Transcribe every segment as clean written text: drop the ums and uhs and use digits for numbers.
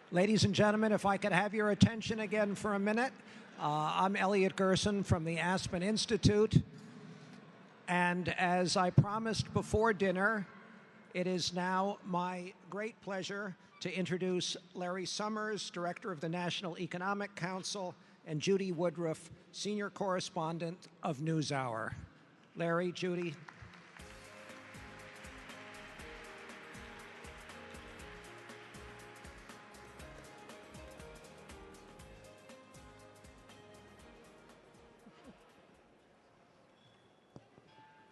Ladies and gentlemen, if I could have your attention again for a minute. I'm Elliot Gerson from the Aspen Institute. And as I promised before dinner, it is now my great pleasure to introduce Larry Summers, Director of the National Economic Council, and Judy Woodruff, Senior Correspondent of NewsHour. Larry, Judy.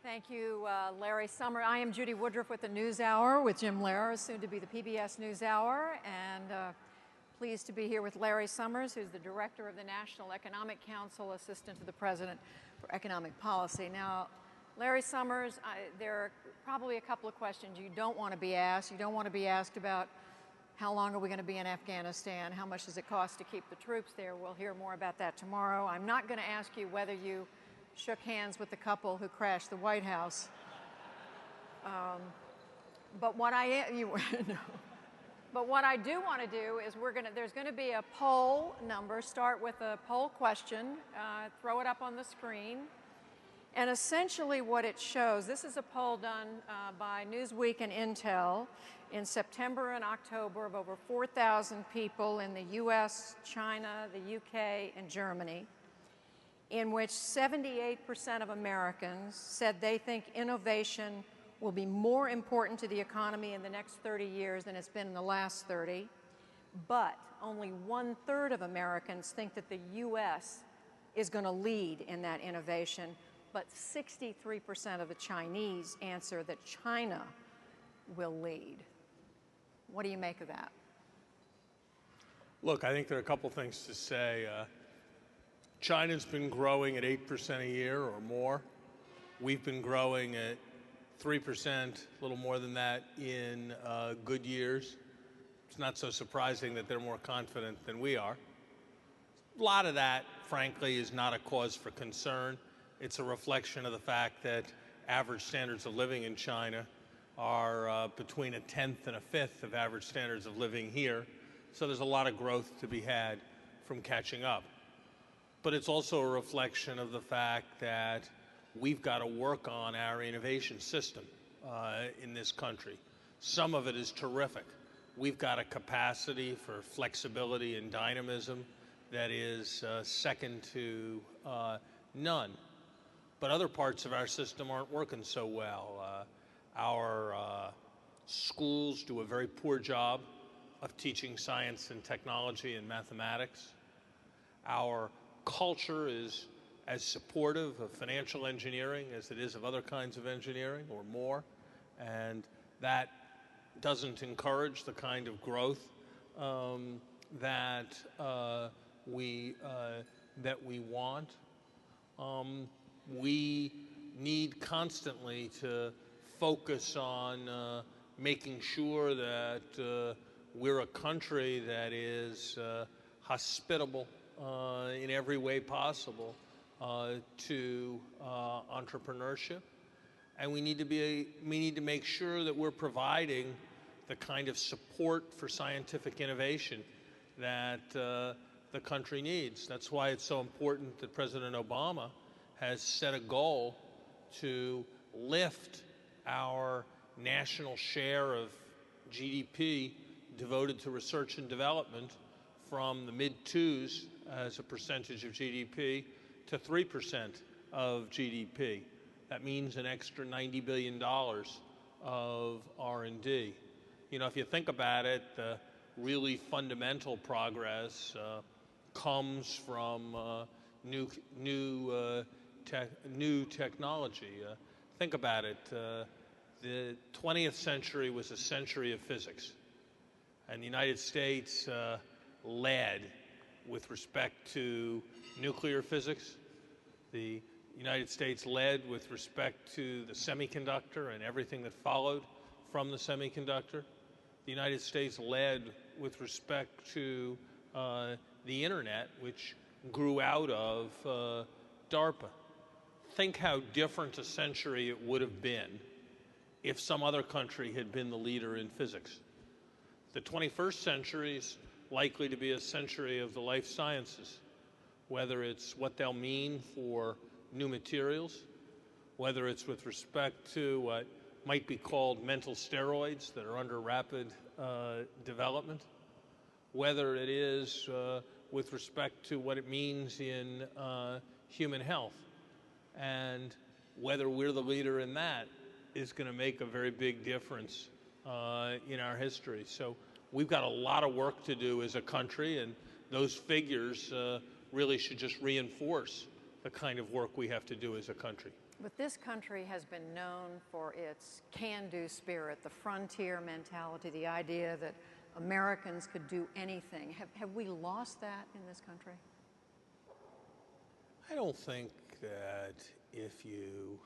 Thank you, Larry Summers. I am Judy Woodruff with the NewsHour with Jim Lehrer, soon to be the PBS NewsHour, and pleased to be here with Larry Summers, who's the Director of the National Economic Council, Assistant to the President for Economic Policy. Now, Larry Summers, there are probably a couple of questions you don't want to be asked. You don't want to be asked about how long are we going to be in Afghanistan, how much does it cost to keep the troops there. We'll hear more about that tomorrow. I'm not going to ask you whether you shook hands with the couple who crashed the White House. But what I do want to do is there's going to be a poll number. Start with a poll question, throw it up on the screen. And essentially what it shows, this is a poll done by Newsweek and Intel in September and October of over 4,000 people in the US, China, the UK, and Germany, in which 78% of Americans said they think innovation will be more important to the economy in the next 30 years than it's been in the last 30. But only 1/3 of Americans think that the US is going to lead in that innovation. But 63% of the Chinese answer that China will lead. What do you make of that? Look, I think there are a couple things to say. China's been growing at 8% a year or more. We've been growing at 3%, a little more than that, in good years. It's not so surprising that they're more confident than we are. A lot of that, frankly, is not a cause for concern. It's a reflection of the fact that average standards of living in China are between 1/10 and 1/5 of average standards of living here. So there's a lot of growth to be had from catching up. But it's also a reflection of the fact that we've got to work on our innovation system in this country. Some of it is terrific. We've got a capacity for flexibility and dynamism that is second to none. But other parts of our system aren't working so well. Our schools do a very poor job of teaching science and technology and mathematics. Our culture is as supportive of financial engineering as it is of other kinds of engineering, or more, and that doesn't encourage the kind of growth that we want. We need constantly to focus on making sure that we're a country that is hospitable in every way possible to entrepreneurship, and we need to make sure that we're providing the kind of support for scientific innovation that the country needs. That's why it's so important that President Obama has set a goal to lift our national share of GDP devoted to research and development from the mid-2s as a percentage of GDP to 3% of GDP. That means an extra $90 billion of R&D. You know, if you think about it, the really fundamental progress comes from new technology. Think about it. The 20th century was a century of physics, and the United States led with respect to nuclear physics. The United States led with respect to the semiconductor and everything that followed from the semiconductor. The United States led with respect to the internet, which grew out of DARPA. Think how different a century it would have been if some other country had been the leader in physics. The 21st century is likely to be a century of the life sciences, whether it's what they'll mean for new materials, whether it's with respect to what might be called mental steroids that are under rapid development, whether it is with respect to what it means in human health, and whether we're the leader in that is going to make a very big difference in our history. So we've got a lot of work to do as a country, and those figures really should just reinforce the kind of work we have to do as a country. But this country has been known for its can-do spirit, the frontier mentality, the idea that Americans could do anything. Have we lost that in this country? I don't think that if you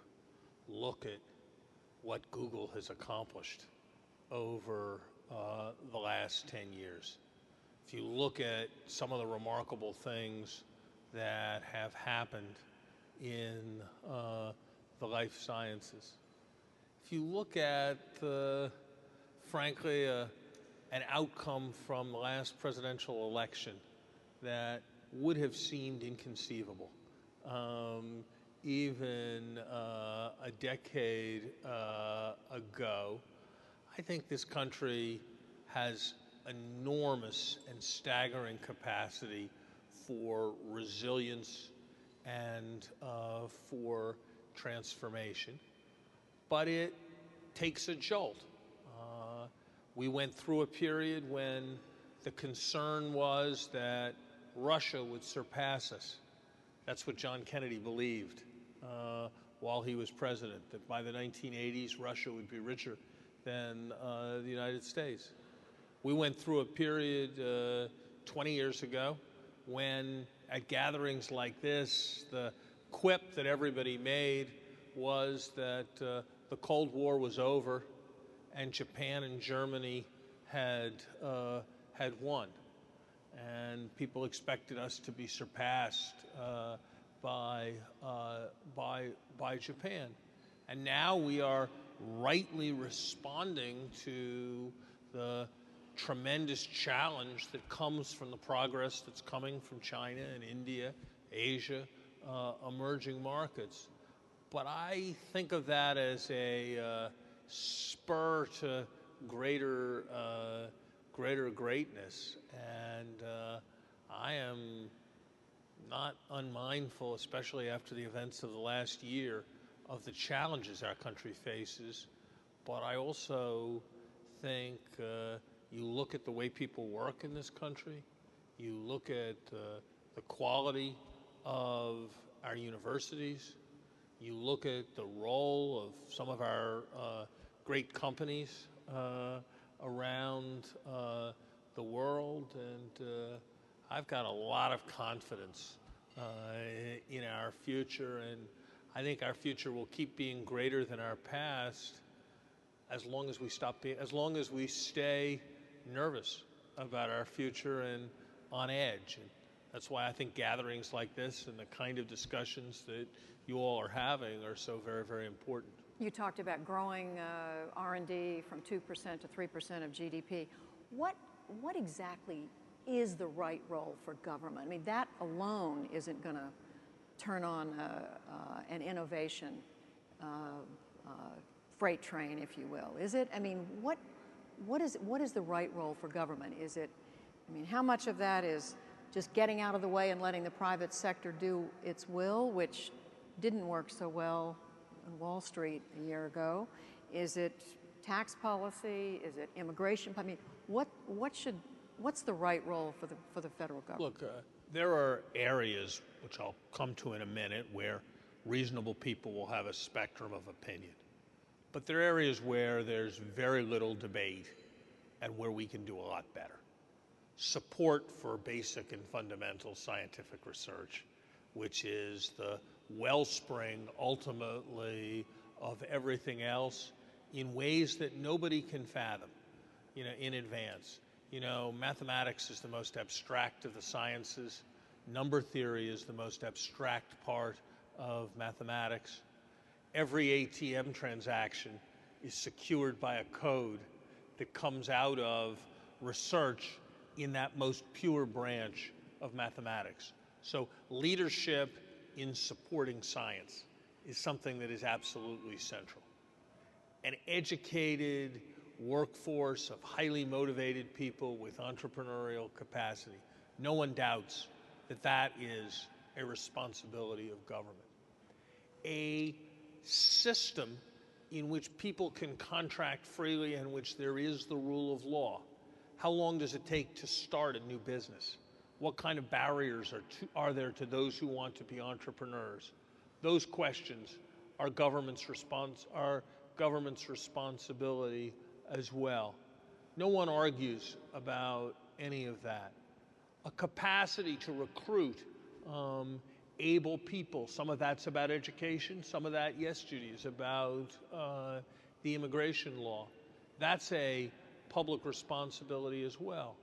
look at what Google has accomplished over the last 10 years, if you look at some of the remarkable things that have happened in the life sciences, if you look at, frankly, an outcome from the last presidential election that would have seemed inconceivable even a decade ago, I think this country has enormous and staggering capacity for resilience and for transformation, but it takes a jolt. We went through a period when the concern was that Russia would surpass us. That's what John Kennedy believed while he was president, that by the 1980s, Russia would be richer than the United States. We went through a period 20 years ago when at gatherings like this, the quip that everybody made was that the Cold War was over and Japan and Germany had won. And people expected us to be surpassed by Japan. And now we are rightly responding to the tremendous challenge that comes from the progress that's coming from China and India, Asia, emerging markets. But I think of that as a spur to greater greatness. And I am not unmindful, especially after the events of the last year, of the challenges our country faces. But I also think you look at the way people work in this country, you look at the quality of our universities, you look at the role of some of our great companies around the world, and I've got a lot of confidence in our future, and I think our future will keep being greater than our past as long as we stay nervous about our future and on edge. And that's why I think gatherings like this and the kind of discussions that you all are having are so very, very important. You talked about growing R&D from 2% to 3% of GDP. What exactly is the right role for government? I mean, that alone isn't going to turn on an innovation freight train, if you will, is it? I mean, what is the right role for government? Is it, I mean, how much of that is just getting out of the way and letting the private sector do its will, which didn't work so well on Wall Street a year ago? Is it tax policy? Is it immigration? I mean, what's the right role for the federal government? Look, there are areas, which I'll come to in a minute, where reasonable people will have a spectrum of opinion. But there are areas where there's very little debate and where we can do a lot better. Support for basic and fundamental scientific research, which is the wellspring, ultimately, of everything else in ways that nobody can fathom, in advance. Mathematics is the most abstract of the sciences. Number theory is the most abstract part of mathematics. Every ATM transaction is secured by a code that comes out of research in that most pure branch of mathematics. So leadership in supporting science is something that is absolutely central. An educated workforce of highly motivated people with entrepreneurial capacity. No one doubts that that is a responsibility of government. A system in which people can contract freely and in which there is the rule of law. How long does it take to start a new business? What kind of barriers are there to those who want to be entrepreneurs? Those questions are government's responsibility as well. No one argues about any of that. A capacity to recruit able people. Some of that's about education. Some of that, yes, Judy, is about the immigration law. That's a public responsibility as well.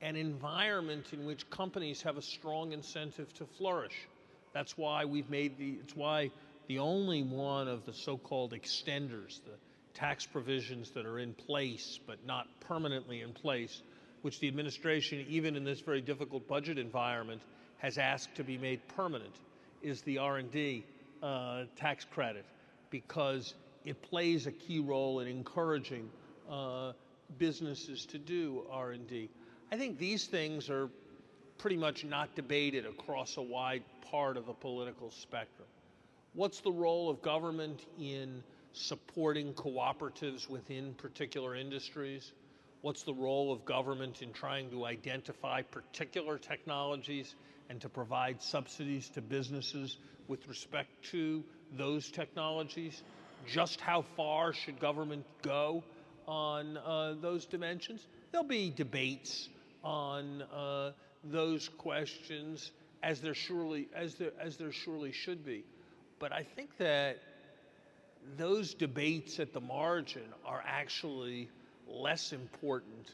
An environment in which companies have a strong incentive to flourish. That's why it's why the only one of the so-called extenders, the tax provisions that are in place but not permanently in place, which the administration, even in this very difficult budget environment, has asked to be made permanent, is the R&D tax credit, because it plays a key role in encouraging businesses to do R&D. I think these things are pretty much not debated across a wide part of the political spectrum. What's the role of government in supporting cooperatives within particular industries? What's the role of government in trying to identify particular technologies and to provide subsidies to businesses with respect to those technologies? Just how far should government go on those dimensions? There'll be debates on those questions, as there surely should be. But I think that those debates at the margin are actually less important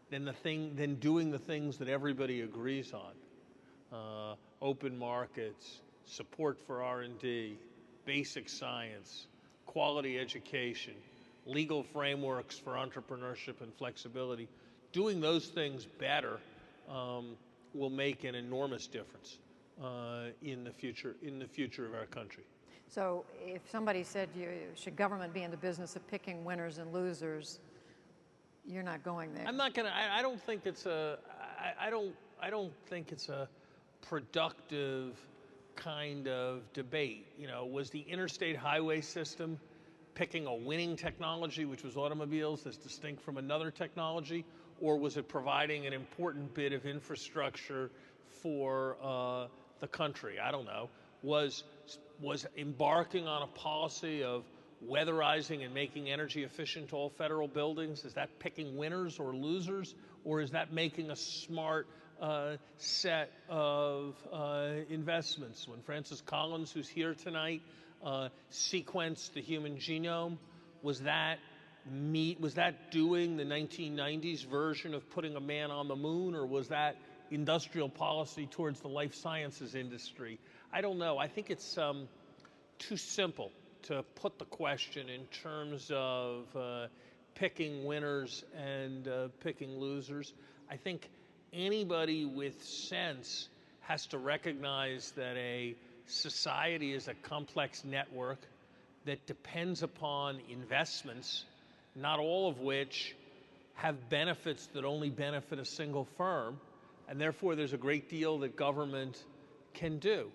than doing the things that everybody agrees on. Open markets, support for R&D, basic science, quality education, legal frameworks for entrepreneurship and flexibility. Doing those things better will make an enormous difference in the future of our country. So if somebody said to you, should government be in the business of picking winners and losers, you're not going there. I'm not going to. I don't think it's a. I don't think it's a productive kind of debate. You know, was the interstate highway system picking a winning technology, which was automobiles, as distinct from another technology, or was it providing an important bit of infrastructure for the country? I don't know. Was embarking on a policy of weatherizing and making energy efficient all federal buildings, is that picking winners or losers, or is that making a smart set of investments? When Francis Collins, who's here tonight, sequenced the human genome, was that doing the 1990s version of putting a man on the moon, or was that industrial policy towards the life sciences industry? I don't know. I think it's too simple to put the question in terms of picking winners and picking losers. I think anybody with sense has to recognize that a society is a complex network that depends upon investments, not all of which have benefits that only benefit a single firm, and therefore there's a great deal that government can do.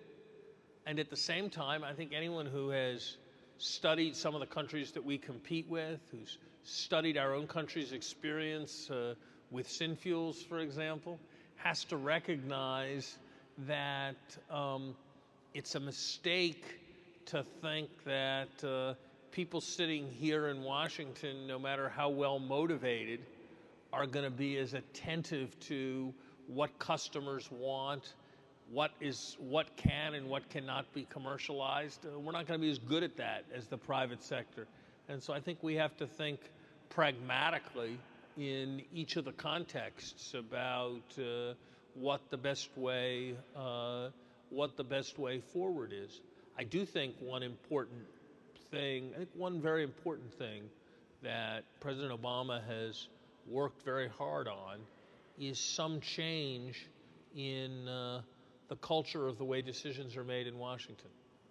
And at the same time, I think anyone who has studied some of the countries that we compete with, who's studied our own country's experience with synfuels, for example, has to recognize that it's a mistake to think that people sitting here in Washington, no matter how well motivated, are going to be as attentive to what customers want, what can and what cannot be commercialized. We're not going to be as good at that as the private sector. And so I think we have to think pragmatically in each of the contexts about what the best way forward is. I do think one very important thing that President Obama has worked very hard on is some change in the culture of the way decisions are made in Washington.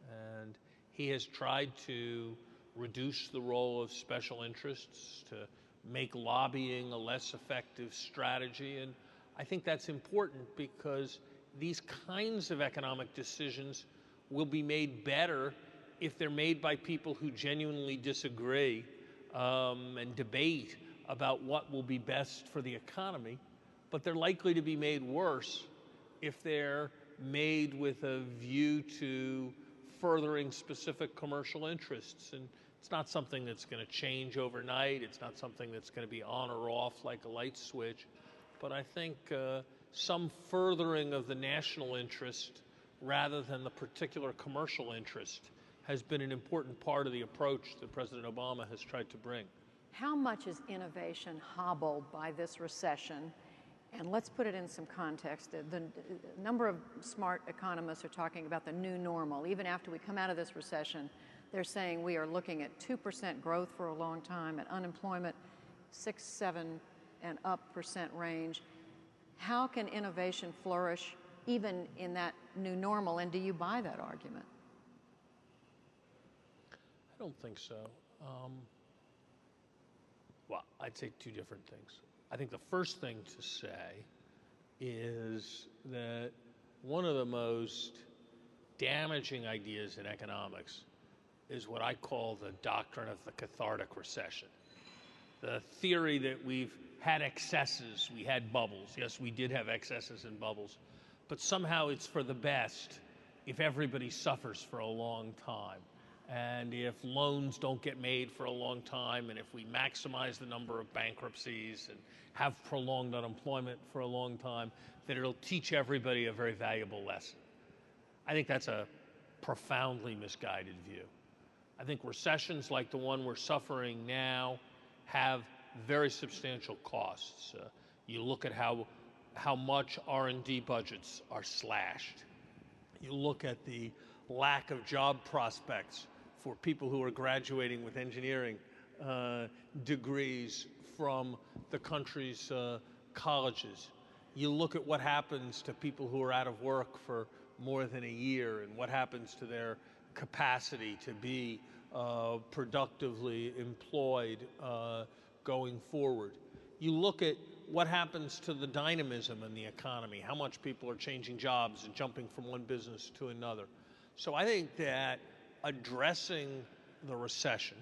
And he has tried to reduce the role of special interests, to make lobbying a less effective strategy. And I think that's important because these kinds of economic decisions will be made better if they're made by people who genuinely disagree and debate about what will be best for the economy. But they're likely to be made worse if they're made with a view to furthering specific commercial interests. And it's not something that's going to change overnight. It's not something that's going to be on or off like a light switch. But I think some furthering of the national interest rather than the particular commercial interest has been an important part of the approach that President Obama has tried to bring. How much is innovation hobbled by this recession? And let's put it in some context. The number of smart economists are talking about the new normal. Even after we come out of this recession, they're saying we are looking at 2% growth for a long time, at unemployment 6, 7, and up % range. How can innovation flourish even in that new normal, and do you buy that argument? I don't think so. Well, I'd say two different things. I think the first thing to say is that one of the most damaging ideas in economics is what I call the doctrine of the cathartic recession. The theory that we've had excesses, we had bubbles. Yes, we did have excesses and bubbles, but somehow it's for the best if everybody suffers for a long time. And if loans don't get made for a long time, and if we maximize the number of bankruptcies and have prolonged unemployment for a long time, that it'll teach everybody a very valuable lesson. I think that's a profoundly misguided view. I think recessions like the one we're suffering now have very substantial costs. You look at how much R&D budgets are slashed. You look at the lack of job prospects for people who are graduating with engineering degrees from the country's colleges. You look at what happens to people who are out of work for more than a year and what happens to their capacity to be productively employed going forward. You look at what happens to the dynamism in the economy, how much people are changing jobs and jumping from one business to another. So I think that addressing the recession,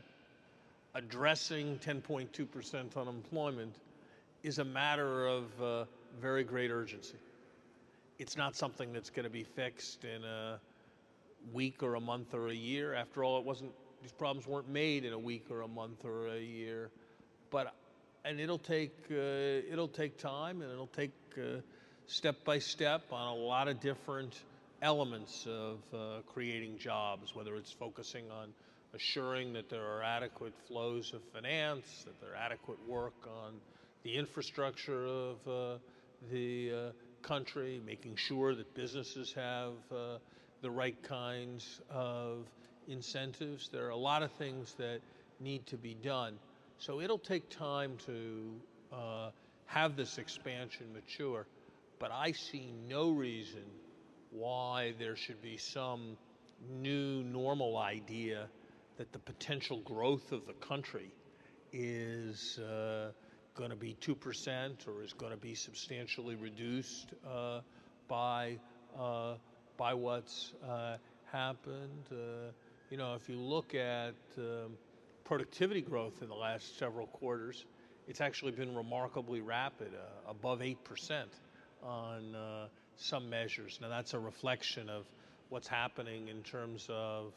addressing 10.2% unemployment is a matter of very great urgency. It's not something that's going to be fixed in a week or a month or a year. After all, these problems weren't made in a week or a month or a year. And it'll take time, and it'll take step by step on a lot of different elements of creating jobs, whether it's focusing on assuring that there are adequate flows of finance, that there are adequate work on the infrastructure of the country, making sure that businesses have the right kinds of incentives. There are a lot of things that need to be done. So it'll take time to have this expansion mature, but I see no reason why there should be some new normal idea that the potential growth of the country is going to be 2% or is going to be substantially reduced by what's happened. If you look at productivity growth in the last several quarters, it's actually been remarkably rapid, above 8% on some measures. Now that's a reflection of what's happening in terms of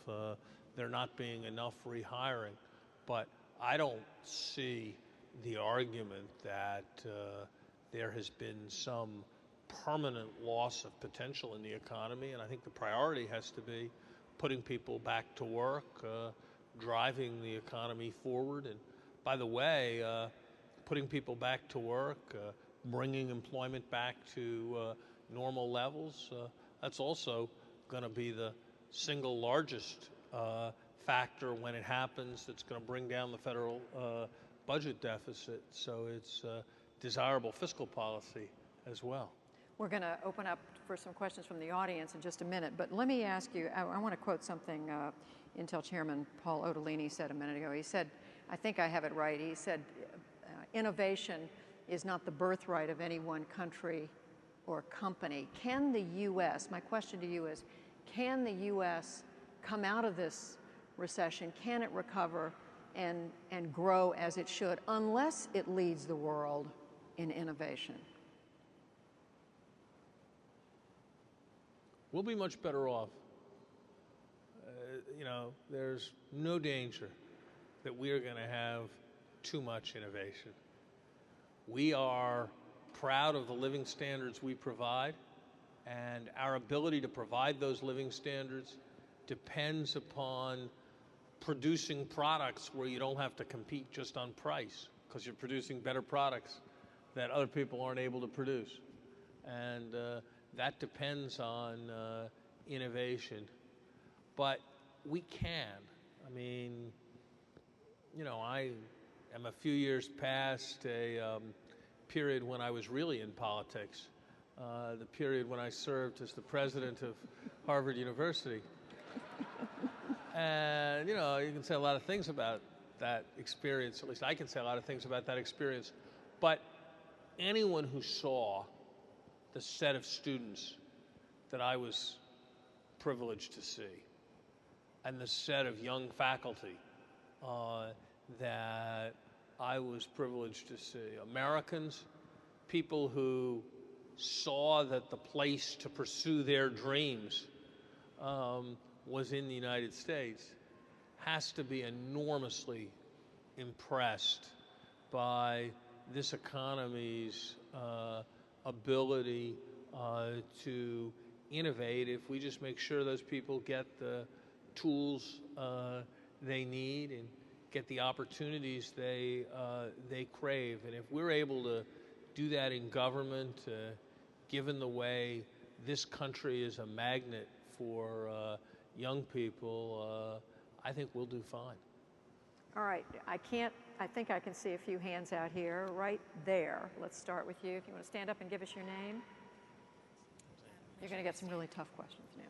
there not being enough rehiring. But I don't see the argument that there has been some permanent loss of potential in the economy, and I think the priority has to be putting people back to work, driving the economy forward. And by the way, putting people back to work, bringing employment back to normal levels, that's also going to be the single largest factor when it happens that's going to bring down the federal budget deficit. So it's desirable fiscal policy as well. We're going to open up for some questions from the audience in just a minute, but let me ask you, I want to quote something Intel Chairman Paul Otellini said a minute ago. He said, I think I have it right, he said, innovation is not the birthright of any one country or company. Can the U.S., my question to you is, can the U.S. come out of this recession? Can it recover and grow as it should, unless it leads the world in innovation? We'll be much better off. You know, there's no danger that we are going to have too much innovation. We are proud of the living standards we provide, and our ability to provide those living standards depends upon producing products where you don't have to compete just on price, because you're producing better products that other people aren't able to produce. And that depends on innovation. But we can. I mean, you know, I am a few years past a period when I was really in politics, the period when I served as the president of Harvard University. And, you know, you can say a lot of things about that experience, at least I can say a lot of things about that experience, but anyone who saw the set of students that I was privileged to see, and the set of young faculty that I was privileged to see. Americans, people who saw that the place to pursue their dreams was in the United States, has to be enormously impressed by this economy's ability to innovate if we just make sure those people get the tools they need and get the opportunities they crave. And if we're able to do that in government, given the way this country is a magnet for young people, I think we'll do fine. All right, I think I can see a few hands out here, right there. Let's start with you. If you want to stand up and give us your name. You're going to get some really tough questions now.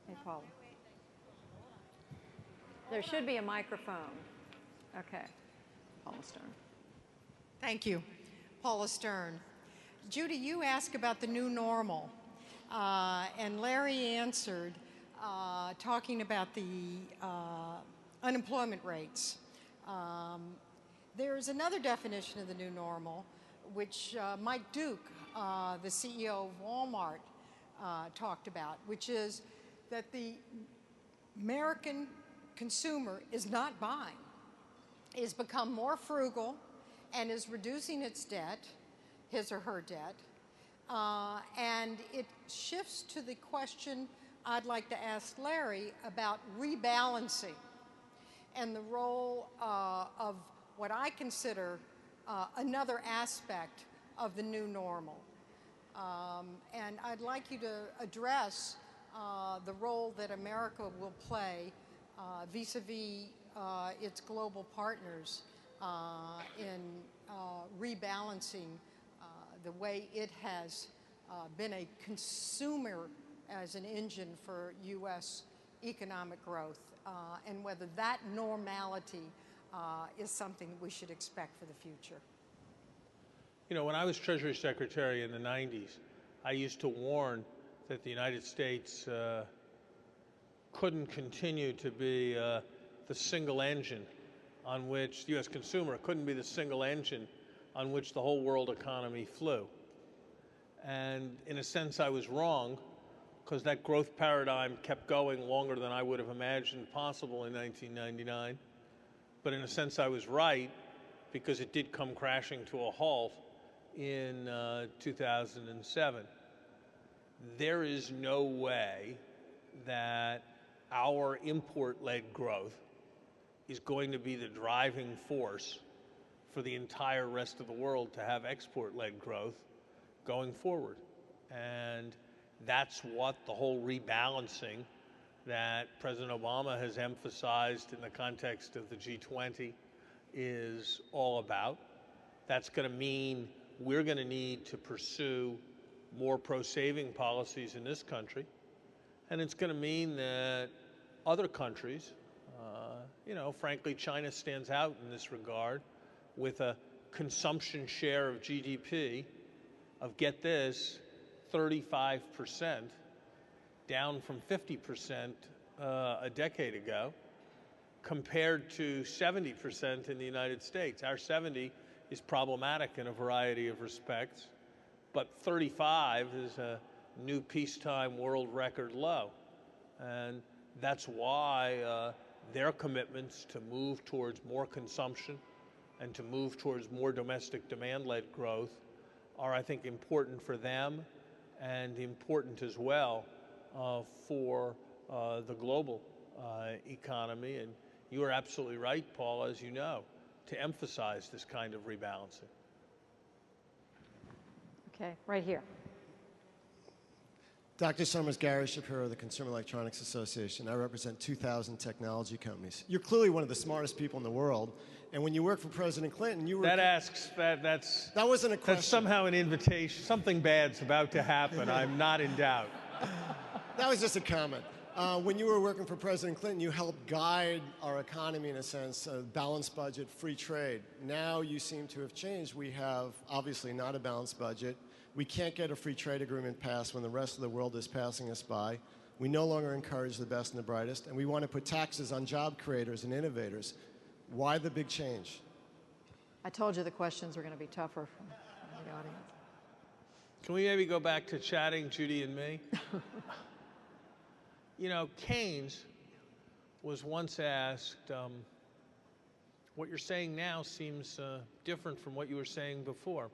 Hey, Paula. There should be a microphone. Okay. Paula Stern. Thank you. Paula Stern. Judy, you asked about the new normal, and Larry answered talking about the unemployment rates. There's another definition of the new normal, which Mike Duke, the CEO of Walmart, talked about, which is that the American consumer is not buying, is become more frugal and is reducing its debt, his or her debt, and it shifts to the question I'd like to ask Larry about rebalancing and the role of what I consider another aspect of the new normal. And I'd like you to address the role that America will play vis-a-vis its global partners in rebalancing the way it has been a consumer as an engine for U.S. economic growth, and whether that normality is something we should expect for the future. You know, when I was Treasury Secretary in the 90s, I used to warn that the United States couldn't continue to be the single engine on which the U.S. consumer couldn't be the single engine on which the whole world economy flew. And in a sense, I was wrong, because that growth paradigm kept going longer than I would have imagined possible in 1999. But in a sense, I was right, because it did come crashing to a halt in 2007. There is no way that our import-led growth is going to be the driving force for the entire rest of the world to have export-led growth going forward. And that's what the whole rebalancing that President Obama has emphasized in the context of the G20, is all about. That's going to mean we're going to need to pursue more pro-saving policies in this country. And it's going to mean that other countries, frankly, China stands out in this regard with a consumption share of GDP of, get this, 35%, down from 50% a decade ago, compared to 70% in the United States. Our 70 is problematic in a variety of respects, but 35 is a new peacetime world record low. And that's why their commitments to move towards more consumption and to move towards more domestic demand-led growth are, I think, important for them and important as well for the global economy. And you are absolutely right, Paul, as you know, to emphasize this kind of rebalancing. Okay, right here. Dr. Summers, Gary Shapiro of the Consumer Electronics Association. I represent 2,000 technology companies. You're clearly one of the smartest people in the world. And when you worked for President Clinton, you were... That wasn't a question. That's somehow an invitation. Something bad's about to happen. I'm not in doubt. That was just a comment. When you were working for President Clinton, you helped guide our economy in a sense, a balanced budget, free trade. Now you seem to have changed. We have obviously not a balanced budget. We can't get a free trade agreement passed when the rest of the world is passing us by. We no longer encourage the best and the brightest, and we want to put taxes on job creators and innovators. Why the big change? I told you the questions were going to be tougher from the audience. Can we maybe go back to chatting, Judy and me? Keynes was once asked, what you're saying now seems different from what you were saying before.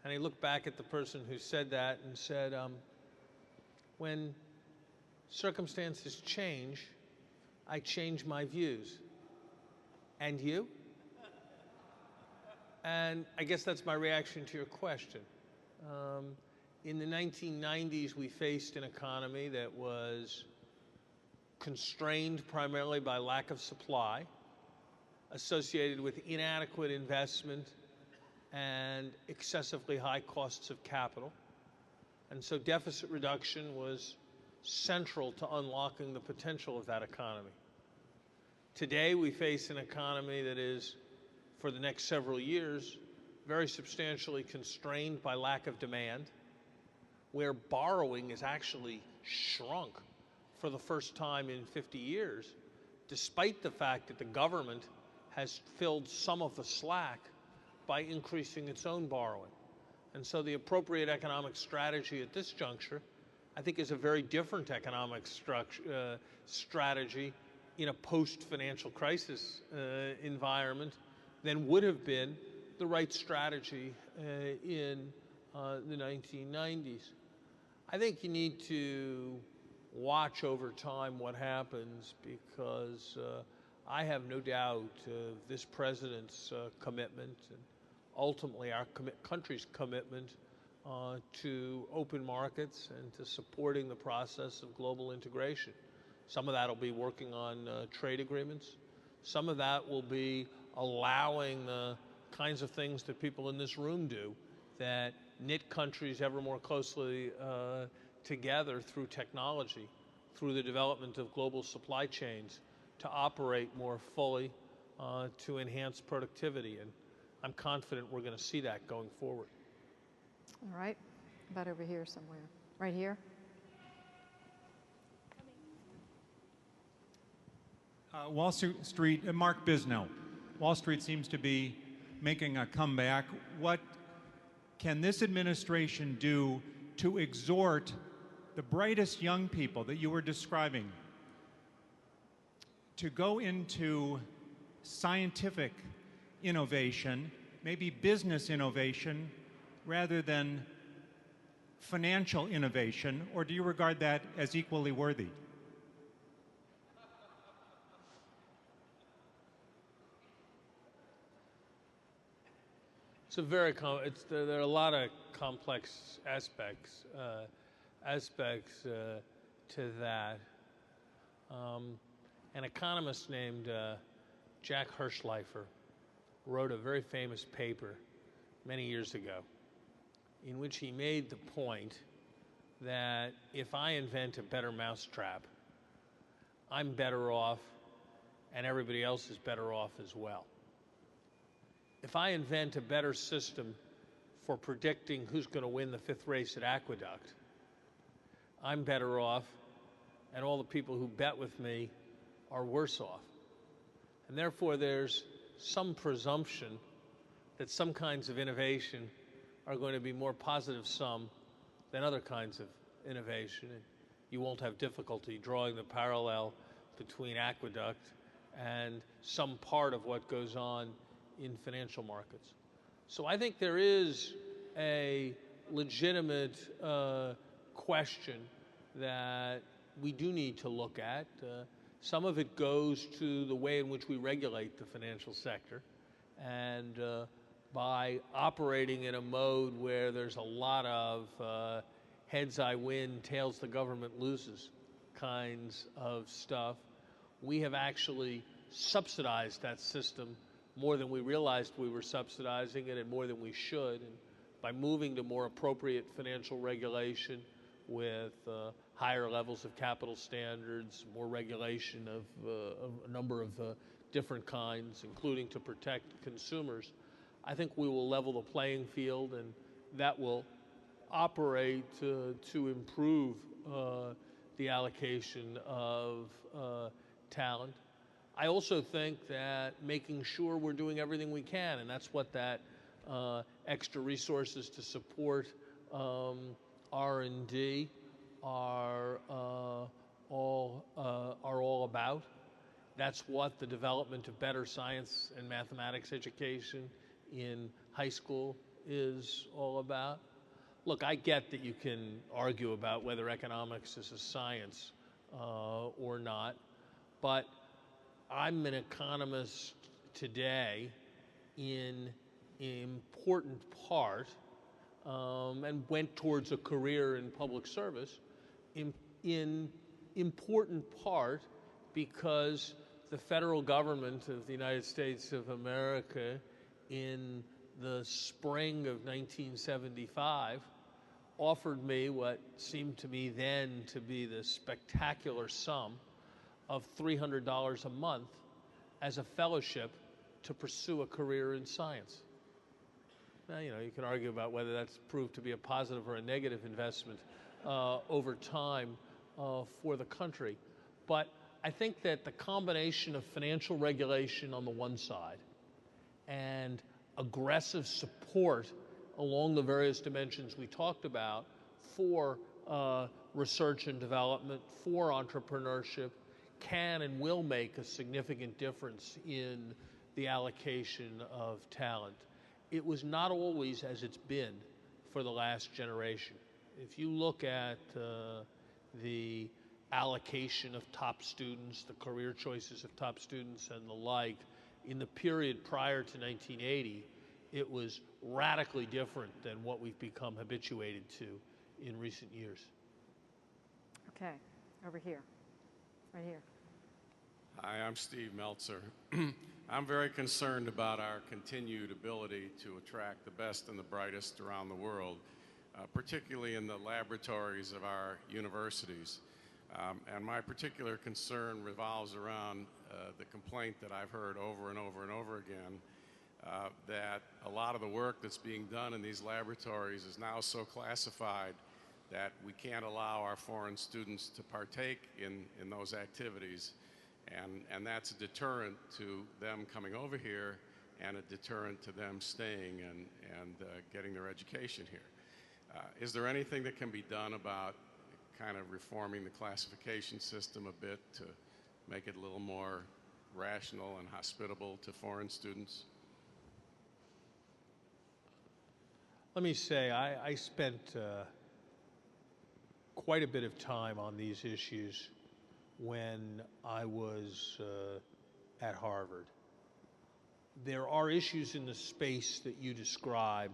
And he looked back at the person who said that and said, when circumstances change, I change my views. And you? And I guess that's my reaction to your question. In the 1990s, we faced an economy that was constrained primarily by lack of supply, associated with inadequate investment and excessively high costs of capital. And so deficit reduction was central to unlocking the potential of that economy. Today, we face an economy that is, for the next several years, very substantially constrained by lack of demand, where borrowing is actually shrunk for the first time in 50 years, despite the fact that the government has filled some of the slack by increasing its own borrowing. And so the appropriate economic strategy at this juncture, I think, is a very different economic strategy in a post-financial crisis environment than would have been the right strategy in the 1990s. I think you need to watch over time what happens, because I have no doubt of this president's commitment and ultimately our country's commitment to open markets and to supporting the process of global integration. Some of that will be working on trade agreements. Some of that will be allowing the kinds of things that people in this room do that knit countries ever more closely together through technology, through the development of global supply chains to operate more fully, to enhance productivity. And I'm confident we're going to see that going forward. All right. About over here somewhere. Right here. Wall Street, Mark Bisnow. Wall Street seems to be making a comeback. What can this administration do to exhort the brightest young people that you were describing to go into scientific innovation, maybe business innovation, rather than financial innovation, or do you regard that as equally worthy? It's a very there are a lot of complex aspects to that. An economist named Jack Hirschleifer wrote a very famous paper many years ago in which he made the point that if I invent a better mousetrap, I'm better off and everybody else is better off as well. If I invent a better system for predicting who's going to win the 5th race at Aqueduct, I'm better off and all the people who bet with me are worse off. And therefore there's some presumption that some kinds of innovation are going to be more positive sum than other kinds of innovation. And you won't have difficulty drawing the parallel between Aqueduct and some part of what goes on in financial markets. So I think there is a legitimate question that we do need to look at. Some of it goes to the way in which we regulate the financial sector. And by operating in a mode where there's a lot of heads I win, tails the government loses kinds of stuff, we have actually subsidized that system more than we realized we were subsidizing it and more than we should. And by moving to more appropriate financial regulation with higher levels of capital standards, more regulation of a number of different kinds, including to protect consumers, I think we will level the playing field, and that will operate to improve the allocation of talent. I also think that making sure we're doing everything we can, and that's what that extra resources to support R&D are all about. That's what the development of better science and mathematics education in high school is all about. Look, I get that you can argue about whether economics is a science or not, but I'm an economist today in important part and went towards a career in public service in important part because the federal government of the United States of America in the spring of 1975 offered me what seemed to me then to be the spectacular sum of $300 a month as a fellowship to pursue a career in science. Now, you know, you can argue about whether that's proved to be a positive or a negative investment over time for the country. But I think that the combination of financial regulation on the one side and aggressive support along the various dimensions we talked about for research and development, for entrepreneurship, can and will make a significant difference in the allocation of talent. It was not always as it's been for the last generation. If you look at the allocation of top students, the career choices of top students and the like, in the period prior to 1980, it was radically different than what we've become habituated to in recent years. Okay, over here, right here. Hi, I'm Steve Meltzer. I'm very concerned about our continued ability to attract the best and the brightest around the world, particularly in the laboratories of our universities. And my particular concern revolves around the complaint that I've heard over and over and over again that a lot of the work that's being done in these laboratories is now so classified that we can't allow our foreign students to partake in those activities. And that's a deterrent to them coming over here and a deterrent to them staying and getting their education here. Is there anything that can be done about kind of reforming the classification system a bit to make it a little more rational and hospitable to foreign students? Let me say, I spent quite a bit of time on these issues when I was at Harvard. There are issues in the space that you describe,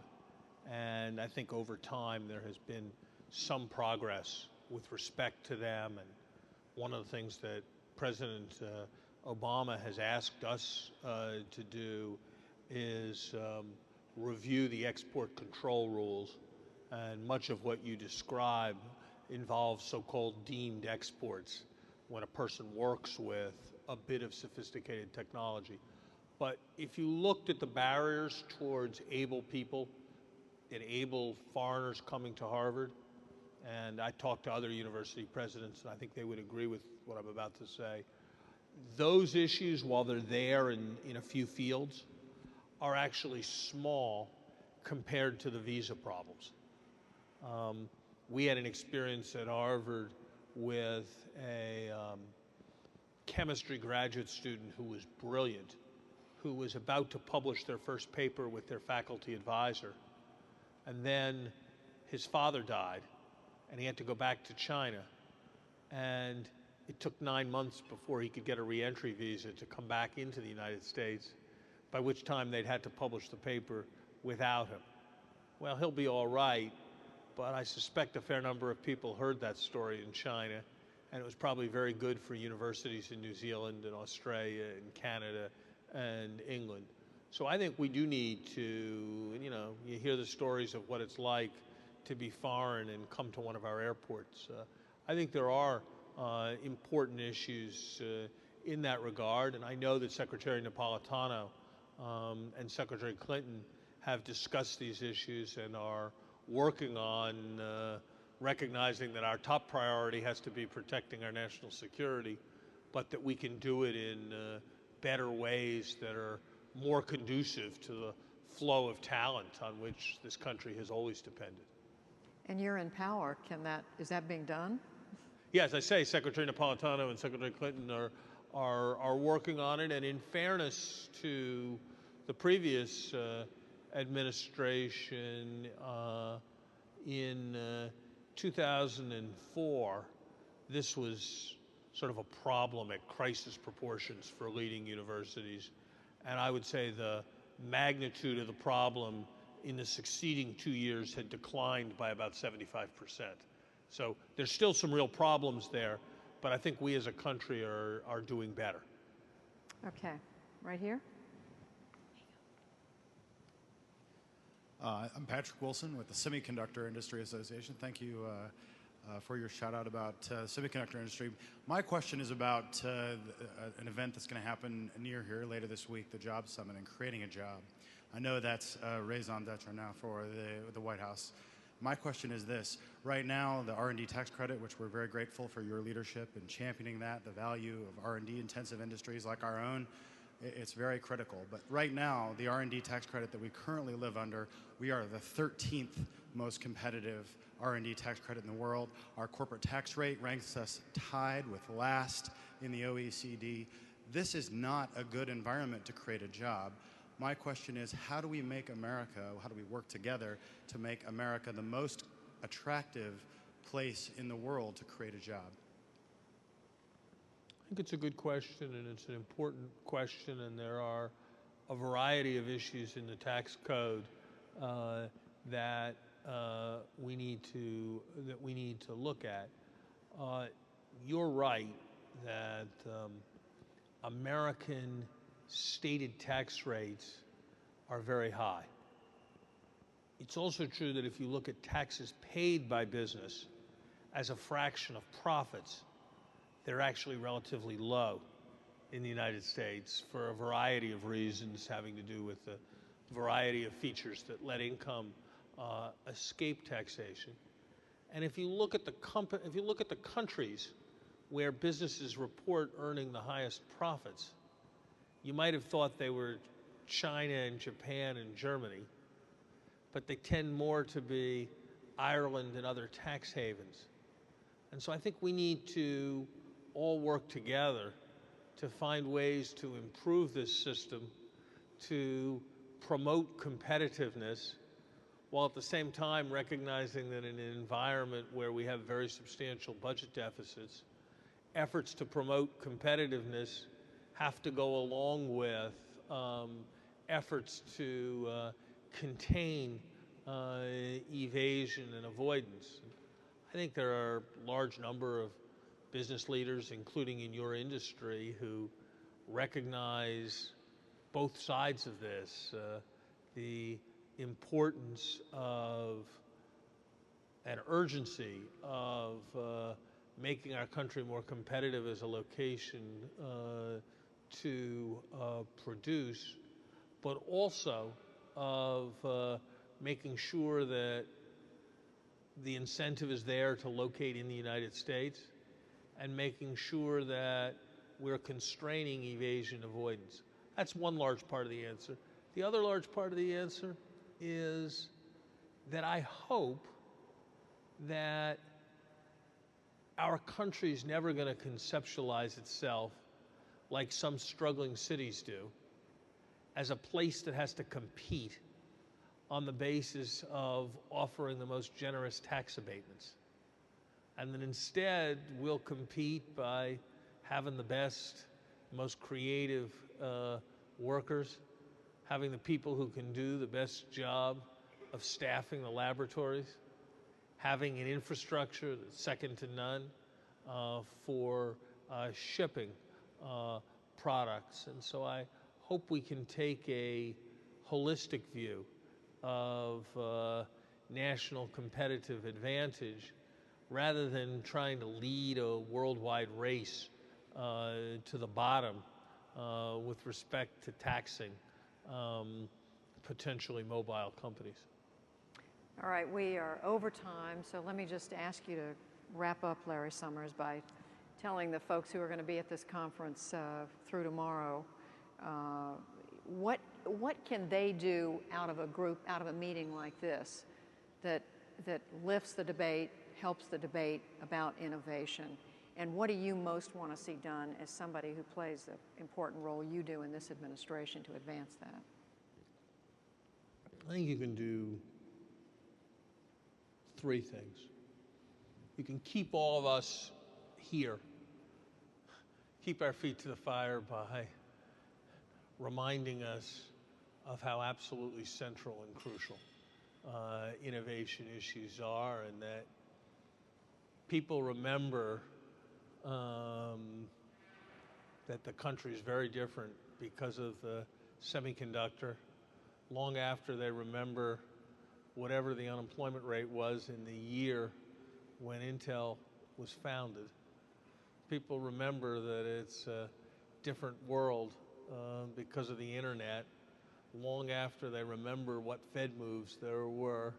and I think over time there has been some progress with respect to them. And one of the things that President Obama has asked us to do is review the export control rules, and much of what you describe involves so-called deemed exports, when a person works with a bit of sophisticated technology. But if you looked at the barriers towards able people and able foreigners coming to Harvard, and I talked to other university presidents, and I think they would agree with what I'm about to say, those issues, while they're there in a few fields, are actually small compared to the visa problems. We had an experience at Harvard with a chemistry graduate student who was brilliant, who was about to publish their first paper with their faculty advisor. And then his father died, and he had to go back to China. And it took 9 months before he could get a re-entry visa to come back into the United States, by which time they'd had to publish the paper without him. Well, he'll be all right, but I suspect a fair number of people heard that story in China, and it was probably very good for universities in New Zealand and Australia and Canada and England. So I think we do need to, you hear the stories of what it's like to be foreign and come to one of our airports. I think there are important issues in that regard, and I know that Secretary Napolitano and Secretary Clinton have discussed these issues and are working on recognizing that our top priority has to be protecting our national security, but that we can do it in better ways that are more conducive to the flow of talent on which this country has always depended. And you're in power. Is that being done? Yeah, as I say, Secretary Napolitano and Secretary Clinton are working on it, and in fairness to the previous administration, in 2004, this was sort of a problem at crisis proportions for leading universities. And I would say the magnitude of the problem in the succeeding 2 years had declined by about 75%. So there's still some real problems there, but I think we as a country are doing better. Okay, right here. I'm Patrick Wilson with the Semiconductor Industry Association. Thank you for your shout out about semiconductor industry. My question is about an event that's going to happen near here later this week, the Job Summit and creating a job. I know that's raison d'etre now for the White House. My question is this. Right now, the R&D tax credit, which we're very grateful for your leadership in championing that, the value of R&D intensive industries like our own, it's very critical. But right now, the R&D tax credit that we currently live under, we are the 13th most competitive R&D tax credit in the world. Our corporate tax rate ranks us tied with last in the OECD. This is not a good environment to create a job. My question is, how do we make America, how do we work together to make America the most attractive place in the world to create a job? I think it's a good question, and it's an important question, and there are a variety of issues in the tax code that we need to look at. You're right that American stated tax rates are very high. It's also true that if you look at taxes paid by business as a fraction of profits, they're actually relatively low in the United States for a variety of reasons having to do with the variety of features that let income escape taxation. And if you look at the countries where businesses report earning the highest profits, you might have thought they were China and Japan and Germany, but they tend more to be Ireland and other tax havens. And so I think we need to all work together to find ways to improve this system, to promote competitiveness, while at the same time recognizing that in an environment where we have very substantial budget deficits, efforts to promote competitiveness have to go along with efforts to contain evasion and avoidance. I think there are a large number of business leaders, including in your industry, who recognize both sides of this, the importance of and urgency of making our country more competitive as a location to produce, but also of making sure that the incentive is there to locate in the United States, and making sure that we're constraining evasion avoidance. That's one large part of the answer. The other large part of the answer is that I hope that our country is never going to conceptualize itself like some struggling cities do, as a place that has to compete on the basis of offering the most generous tax abatements. And that instead we'll compete by having the best, most creative workers, having the people who can do the best job of staffing the laboratories, having an infrastructure that's second to none for shipping products. And so I hope we can take a holistic view of national competitive advantage rather than trying to lead a worldwide race to the bottom with respect to taxing potentially mobile companies. All right, we are over time, so let me just ask you to wrap up, Larry Summers, by telling the folks who are going to be at this conference through tomorrow, what can they do out of a group, out of a meeting like this, that lifts the debate, helps the debate about innovation? And what do you most want to see done as somebody who plays the important role you do in this administration to advance that? I think you can do three things. You can keep all of us here, keep our feet to the fire by reminding us of how absolutely central and crucial innovation issues are, and that people remember that the country is very different because of the semiconductor, long after they remember whatever the unemployment rate was in the year when Intel was founded. People remember that it's a different world because of the internet, long after they remember what Fed moves there were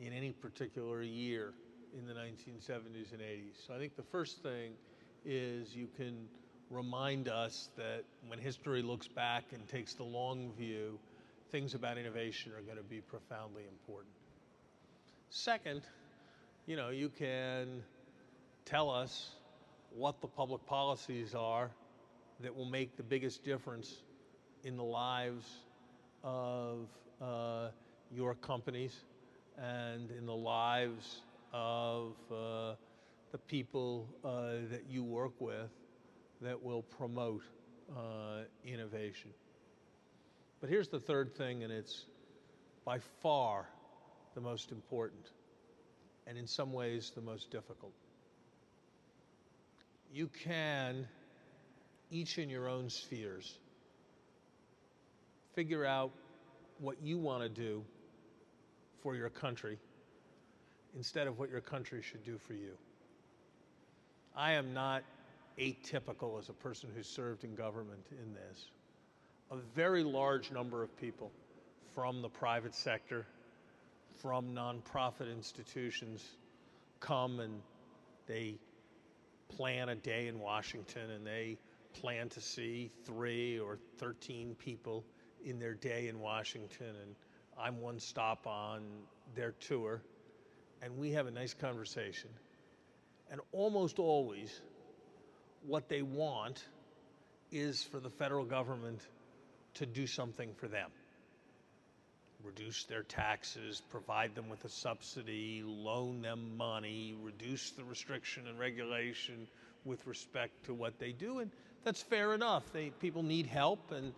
in any particular year in the 1970s and 80s. So I think the first thing is you can remind us that when history looks back and takes the long view, things about innovation are going to be profoundly important. Second, you can tell us what the public policies are that will make the biggest difference in the lives of your companies and in the lives of the people that you work with that will promote innovation. But here's the third thing, and it's by far the most important, and in some ways the most difficult. You can, each in your own spheres, figure out what you want to do for your country instead of what your country should do for you. I am not atypical as a person who served in government in this. A very large number of people from the private sector, from nonprofit institutions, come and they plan a day in Washington, and they plan to see 3 or 13 people in their day in Washington, and I'm one stop on their tour, and we have a nice conversation. And almost always what they want is for the federal government to do something for them. Reduce their taxes, provide them with a subsidy, loan them money, reduce the restriction and regulation with respect to what they do, and that's fair enough. People need help, and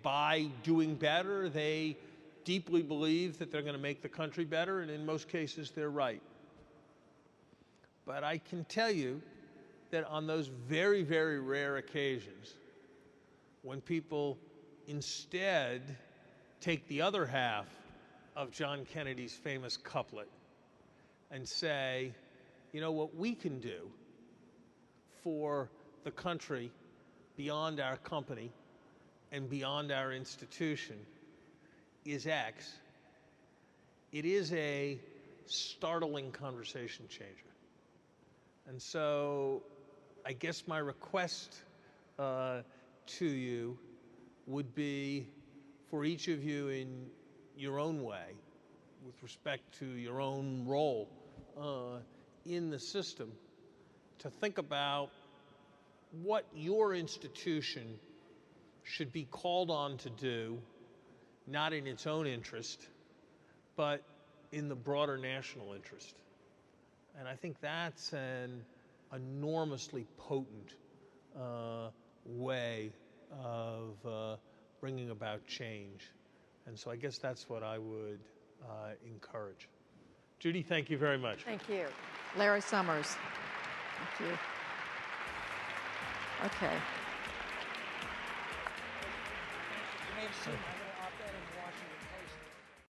by doing better, they deeply believe that they're going to make the country better, and in most cases, they're right. But I can tell you that on those very, very rare occasions, when people instead take the other half of John Kennedy's famous couplet and say, you know, what we can do for the country beyond our company and beyond our institution is X, it is a startling conversation changer. And so I guess my request to you would be for each of you in your own way, with respect to your own role in the system, to think about what your institution should be called on to do, not in its own interest, but in the broader national interest. And I think that's an enormously potent way of bringing about change. And so I guess that's what I would encourage. Judy, thank you very much. Thank you. Larry Summers. Thank you. Okay. You may have seen